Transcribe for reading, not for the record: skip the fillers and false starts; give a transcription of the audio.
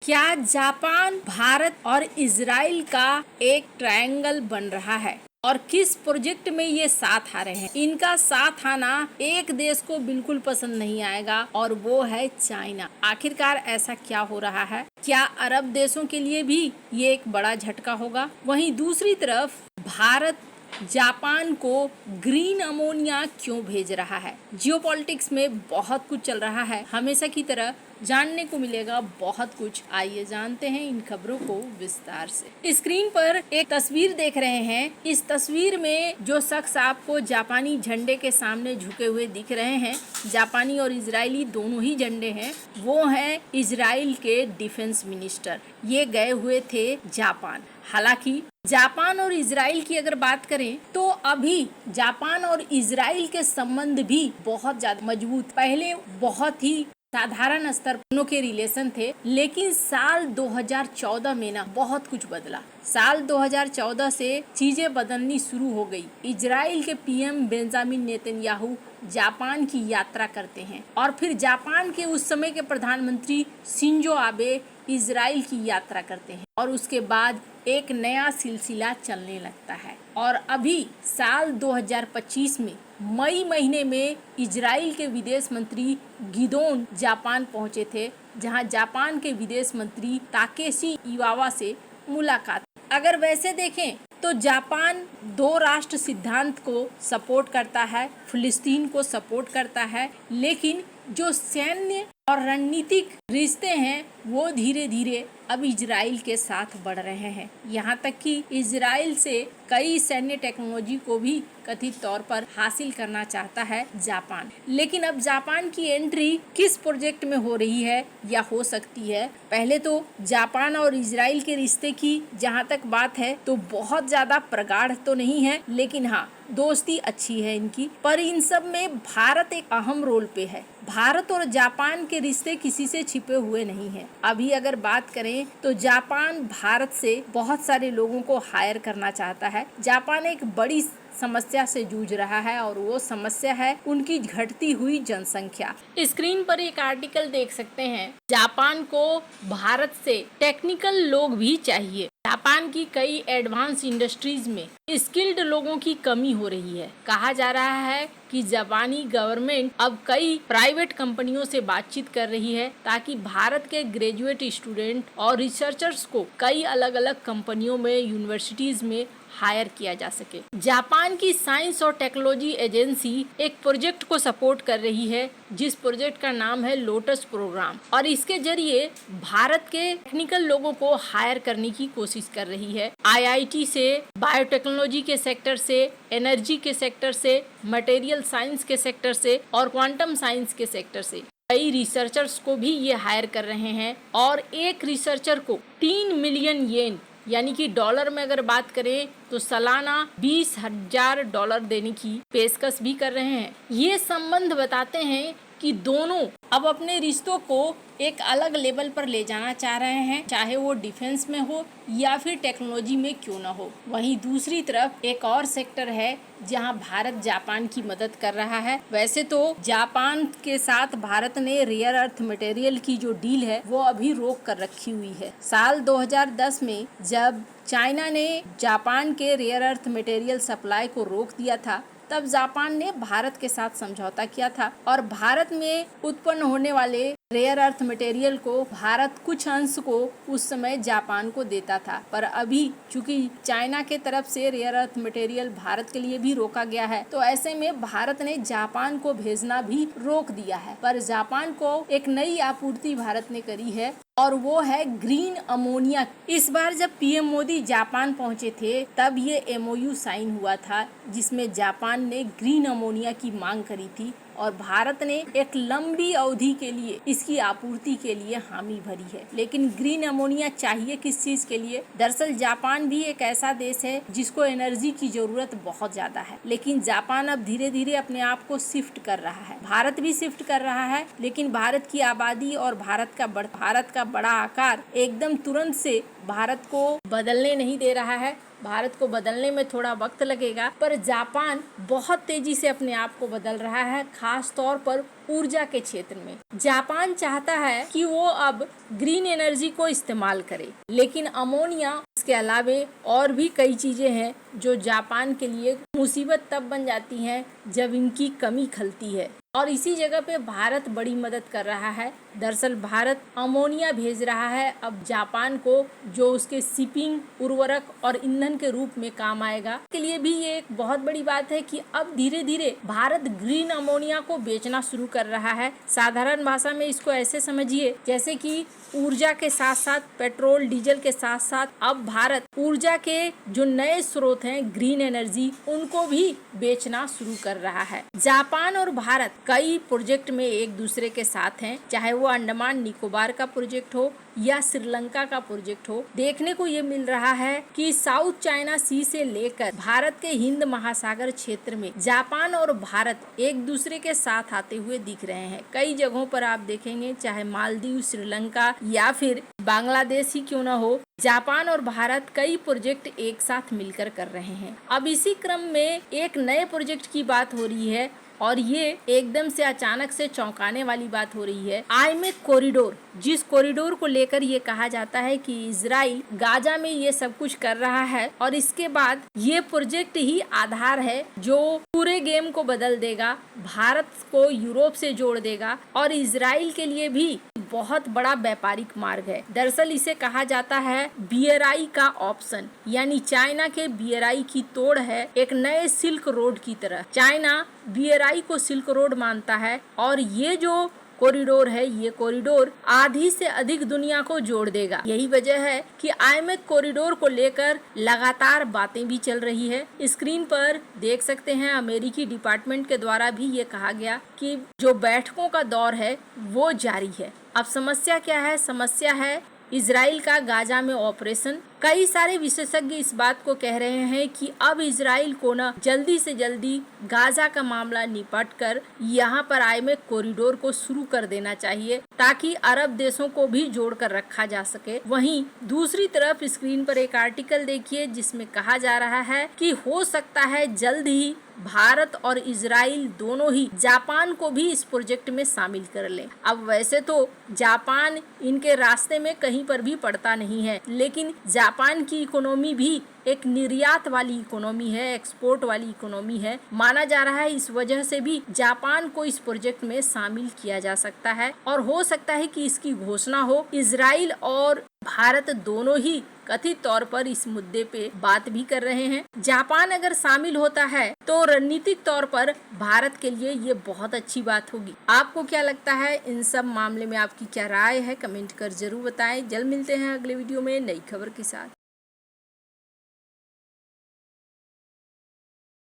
क्या जापान, भारत और इजराइल का एक ट्रायंगल बन रहा है और किस प्रोजेक्ट में ये साथ आ रहे हैं? इनका साथ आना एक देश को बिल्कुल पसंद नहीं आएगा और वो है चाइना। आखिरकार ऐसा क्या हो रहा है? क्या अरब देशों के लिए भी ये एक बड़ा झटका होगा? वहीं दूसरी तरफ भारत जापान को ग्रीन अमोनिया क्यों भेज रहा है? जियोपॉलिटिक्स में बहुत कुछ चल रहा है, हमेशा की तरह जानने को मिलेगा बहुत कुछ। आइए जानते हैं इन खबरों को विस्तार से। स्क्रीन पर एक तस्वीर देख रहे हैं। इस तस्वीर में जो शख्स आपको जापानी झंडे के सामने झुके हुए दिख रहे हैं, जापानी और इजरायली दोनों ही झंडे हैं, वो हैं इजराइल के डिफेंस मिनिस्टर। ये गए हुए थे जापान। हालांकि जापान और इजराइल की अगर बात करें तो अभी जापान और इजराइल के संबंध भी बहुत ज्यादा मजबूत, पहले बहुत ही साधारण स्तर दोनों के रिलेशन थे, लेकिन साल 2014 में ना बहुत कुछ बदला। साल 2014 से चीजें बदलनी शुरू हो गई। इजराइल के पीएम बेंजामिन नेतन्याहू जापान की यात्रा करते हैं और फिर जापान के उस समय के प्रधानमंत्री शिंजो आबे इजराइल की यात्रा करते हैं और उसके बाद एक नया सिलसिला चलने लगता है। और अभी साल 2025 में मई महीने में इजराइल के विदेश मंत्री गिदोन जापान पहुंचे थे, जहां जापान के विदेश मंत्री ताकेशी इवावा से मुलाकात। अगर वैसे देखें तो जापान दो राष्ट्र सिद्धांत को सपोर्ट करता है, फिलिस्तीन को सपोर्ट करता है, लेकिन जो सैन्य और रणनीतिक रिश्ते हैं वो धीरे धीरे अब इजराइल के साथ बढ़ रहे हैं। यहाँ तक कि इजराइल से कई सैन्य टेक्नोलॉजी को भी कथित तौर पर हासिल करना चाहता है जापान। लेकिन अब जापान की एंट्री किस प्रोजेक्ट में हो रही है या हो सकती है? पहले तो जापान और इजराइल के रिश्ते की जहाँ तक बात है तो बहुत ज्यादा प्रगाढ़ तो नहीं है, लेकिन हाँ दोस्ती अच्छी है इनकी। पर इन सब में भारत एक अहम रोल पे है। भारत और जापान के रिश्ते किसी से छिपे हुए नहीं हैं। अभी अगर बात करें तो जापान भारत से बहुत सारे लोगों को हायर करना चाहता है। जापान एक बड़ी समस्या से जूझ रहा है और वो समस्या है उनकी घटती हुई जनसंख्या। स्क्रीन पर एक आर्टिकल देख सकते हैं। जापान को भारत से टेक्निकल लोग भी चाहिए। जापान की कई एडवांस इंडस्ट्रीज में स्किल्ड लोगों की कमी हो रही है। कहा जा रहा है कि जापानी गवर्नमेंट अब कई प्राइवेट कंपनियों से बातचीत कर रही है ताकि भारत के ग्रेजुएट स्टूडेंट और रिसर्चर्स को कई अलग अलग कंपनियों में, यूनिवर्सिटीज में हायर किया जा सके। जापान की साइंस और टेक्नोलॉजी एजेंसी एक प्रोजेक्ट को सपोर्ट कर रही है, जिस प्रोजेक्ट का नाम है लोटस प्रोग्राम, और इसके जरिए भारत के टेक्निकल लोगों को हायर करने की कोशिश कर रही है। आईआईटी से, बायोटेक्नोलॉजी के सेक्टर से, एनर्जी के सेक्टर से, मटेरियल साइंस के सेक्टर से और क्वांटम साइंस के सेक्टर से कई रिसर्चर्स को भी ये हायर कर रहे हैं और एक रिसर्चर को 3 मिलियन येन यानी कि डॉलर में अगर बात करें तो सालाना $20,000 देने की पेशकश भी कर रहे हैं। ये संबंध बताते हैं कि दोनों अब अपने रिश्तों को एक अलग लेवल पर ले जाना चाह रहे हैं, चाहे वो डिफेंस में हो या फिर टेक्नोलॉजी में क्यों ना हो। वहीं दूसरी तरफ एक और सेक्टर है जहां भारत जापान की मदद कर रहा है। वैसे तो जापान के साथ भारत ने रेयर अर्थ मटेरियल की जो डील है वो अभी रोक कर रखी हुई है। साल 2010 में जब चाइना ने जापान के रेयर अर्थ मटेरियल सप्लाई को रोक दिया था, तब जापान ने भारत के साथ समझौता किया था और भारत में उत्पन्न होने वाले रेयर अर्थ मटेरियल को भारत कुछ अंश को उस समय जापान को देता था। पर अभी चूंकि चाइना के तरफ से रेयर अर्थ मटेरियल भारत के लिए भी रोका गया है, तो ऐसे में भारत ने जापान को भेजना भी रोक दिया है। पर जापान को एक नई आपूर्ति भारत ने करी है और वो है ग्रीन अमोनिया। इस बार जब पीएम मोदी जापान पहुंचे थे तब ये एमओयू साइन हुआ था, जिसमें जापान ने ग्रीन अमोनिया की मांग करी थी और भारत ने एक लंबी अवधि के लिए इसकी आपूर्ति के लिए हामी भरी है। लेकिन ग्रीन अमोनिया चाहिए किस चीज के लिए? दरअसल जापान भी एक ऐसा देश है जिसको एनर्जी की जरूरत बहुत ज्यादा है, लेकिन जापान अब धीरे धीरे अपने आप को शिफ्ट कर रहा है। भारत भी शिफ्ट कर रहा है, लेकिन भारत की आबादी और भारत का बड़ा आकार एकदम तुरंत से भारत को बदलने नहीं दे रहा है। भारत को बदलने में थोड़ा वक्त लगेगा, पर जापान बहुत तेजी से अपने आप को बदल रहा है, खास तौर पर ऊर्जा के क्षेत्र में। जापान चाहता है कि वो अब ग्रीन एनर्जी को इस्तेमाल करे, लेकिन अमोनिया इसके अलावे और भी कई चीजें हैं जो जापान के लिए मुसीबत तब बन जाती हैं जब इनकी कमी खलती है। और इसी जगह पे भारत बड़ी मदद कर रहा है। दरअसल भारत अमोनिया भेज रहा है अब जापान को, जो उसके शिपिंग, उर्वरक और ईंधन के रूप में काम आएगा। के लिए भी ये एक बहुत बड़ी बात है कि अब धीरे धीरे भारत ग्रीन अमोनिया को बेचना शुरू कर रहा है। साधारण भाषा में इसको ऐसे समझिए जैसे कि ऊर्जा के साथ साथ पेट्रोल, डीजल के साथ साथ अब भारत ऊर्जा के जो नए स्रोत हैं ग्रीन एनर्जी, उनको भी बेचना शुरू कर रहा है। जापान और भारत कई प्रोजेक्ट में एक दूसरे के साथ हैं, चाहे वो अंडमान निकोबार का प्रोजेक्ट हो या श्रीलंका का प्रोजेक्ट हो। देखने को ये मिल रहा है कि साउथ चाइना सी से लेकर भारत के हिंद महासागर क्षेत्र में जापान और भारत एक दूसरे के साथ आते हुए दिख रहे हैं। कई जगहों पर आप देखेंगे, चाहे मालदीव, श्रीलंका या फिर बांग्लादेश ही क्यों ना हो, जापान और भारत कई प्रोजेक्ट एक साथ मिलकर कर रहे हैं। अब इसी क्रम में एक नए प्रोजेक्ट की बात हो रही है और ये एकदम से अचानक से चौंकाने वाली बात हो रही है। आईमेक कॉरिडोर, जिस कॉरिडोर को लेकर ये कहा जाता है कि इजराइल गाजा में ये सब कुछ कर रहा है और इसके बाद ये प्रोजेक्ट ही आधार है जो पूरे गेम को बदल देगा, भारत को यूरोप से जोड़ देगा और इजराइल के लिए भी बहुत बड़ा व्यापारिक मार्ग है। दरअसल इसे कहा जाता है BRI का ऑप्शन, यानी चाइना के BRI की तोड़ है एक नए सिल्क रोड की तरह। चाइना BRI को सिल्क रोड मानता है और ये जो कॉरिडोर है, ये कॉरिडोर आधी से अधिक दुनिया को जोड़ देगा। यही वजह है कि आईमेक कॉरिडोर को लेकर लगातार बातें भी चल रही है। स्क्रीन पर देख सकते हैं अमेरिकी डिपार्टमेंट के द्वारा भी ये कहा गया कि जो बैठकों का दौर है वो जारी है। अब समस्या क्या है? समस्या है इजराइल का गाजा में ऑपरेशन। कई सारे विशेषज्ञ इस बात को कह रहे हैं कि अब इजराइल को न जल्दी से जल्दी गाजा का मामला निपट कर यहाँ पर आईमेक कॉरिडोर को शुरू कर देना चाहिए ताकि अरब देशों को भी जोड़कर रखा जा सके। वहीं दूसरी तरफ स्क्रीन पर एक आर्टिकल देखिए जिसमें कहा जा रहा है कि हो सकता है जल्द ही भारत और इजराइल दोनों ही जापान को भी इस प्रोजेक्ट में शामिल कर लें। अब वैसे तो जापान इनके रास्ते में कहीं पर भी पड़ता नहीं है, लेकिन जापान की इकोनॉमी भी एक निर्यात वाली इकोनॉमी है, एक्सपोर्ट वाली इकोनॉमी है माना जा रहा है। इस वजह से भी जापान को इस प्रोजेक्ट में शामिल किया जा सकता है और हो सकता है कि इसकी घोषणा हो। इजराइल और भारत दोनों ही कथित तौर पर इस मुद्दे पे बात भी कर रहे हैं। जापान अगर शामिल होता है तो रणनीतिक तौर पर भारत के लिए ये बहुत अच्छी बात होगी। आपको क्या लगता है? इन सब मामले में आपकी क्या राय है? कमेंट कर जरूर बताएं। जल्द मिलते हैं अगले वीडियो में नई खबर के साथ।